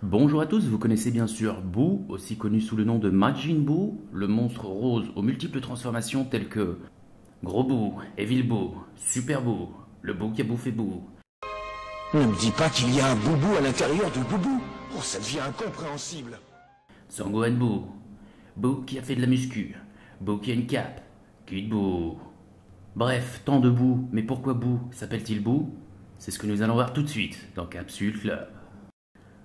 Bonjour à tous, vous connaissez bien sûr Boo, aussi connu sous le nom de Majin Buu, le monstre rose aux multiples transformations telles que Gros Boo, Evil Boo, Super Boo, le Boo qui a bouffé Boo. Ne me dis pas qu'il y a un boubou à l'intérieur du boubou. Oh, ça devient incompréhensible. Sangohan Boo, Boo qui a fait de la muscu, Boo qui a une cape, Kid Boo. Bref, tant de Boo, mais pourquoi Boo s'appelle-t-il Boo? C'est ce que nous allons voir tout de suite dans Capsule Club.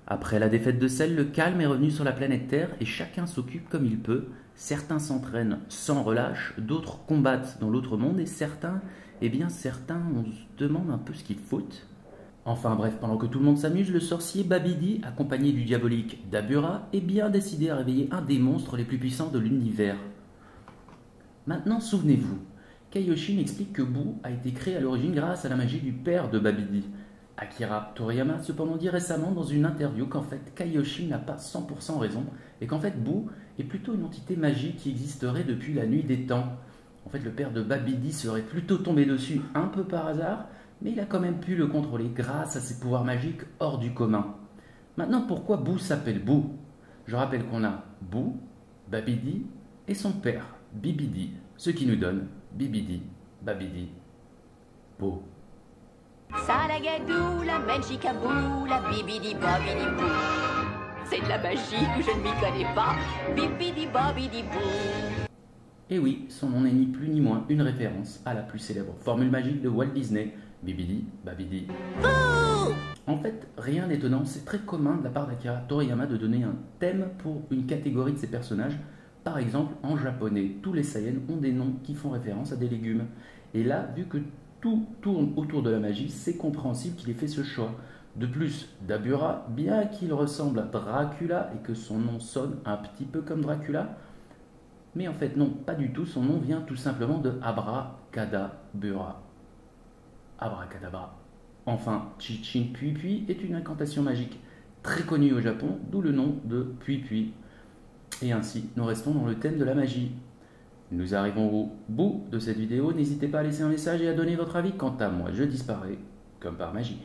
Après la défaite de Cell, le calme est revenu sur la planète Terre et chacun s'occupe comme il peut. Certains s'entraînent sans relâche, d'autres combattent dans l'autre monde et certains, on se demande un peu ce qu'ils foutent. Enfin bref, pendant que tout le monde s'amuse, le sorcier Babidi, accompagné du diabolique Dabura, est bien décidé à réveiller un des monstres les plus puissants de l'univers. Maintenant, souvenez-vous, Kaioshin explique que Boo a été créé à l'origine grâce à la magie du père de Babidi. Akira Toriyama cependant dit récemment dans une interview qu'en fait Kaioshin n'a pas 100% raison et qu'en fait Boo est plutôt une entité magique qui existerait depuis la nuit des temps. En fait le père de Babidi serait plutôt tombé dessus un peu par hasard, mais il a quand même pu le contrôler grâce à ses pouvoirs magiques hors du commun. Maintenant pourquoi Boo s'appelle Boo? Je rappelle qu'on a Boo, Babidi et son père Bibidi, ce qui nous donne Bibidi, Babidi, Boo. Salagadou, la magique à bout, la bibidi babidi bou. C'est de la magie que je ne m'y connais pas. Bibidi babidi bou. Et oui, son nom n'est ni plus ni moins une référence à la plus célèbre formule magique de Walt Disney, Bibidi Babidi Boo. En fait, rien d'étonnant, c'est très commun de la part d'Akira Toriyama de donner un thème pour une catégorie de ses personnages. Par exemple, en japonais, tous les Saiyans ont des noms qui font référence à des légumes. Et là, vu que tout tourne autour de la magie, c'est compréhensible qu'il ait fait ce choix. De plus, Dabura, bien qu'il ressemble à Dracula et que son nom sonne un petit peu comme Dracula, mais en fait non, pas du tout, son nom vient tout simplement de Abracadabra. Abracadabra. Enfin, Chichin Puis Puis est une incantation magique très connue au Japon, d'où le nom de Puis Puis. Et ainsi, nous restons dans le thème de la magie. Nous arrivons au bout de cette vidéo, n'hésitez pas à laisser un message et à donner votre avis. Quant à moi, je disparais comme par magie.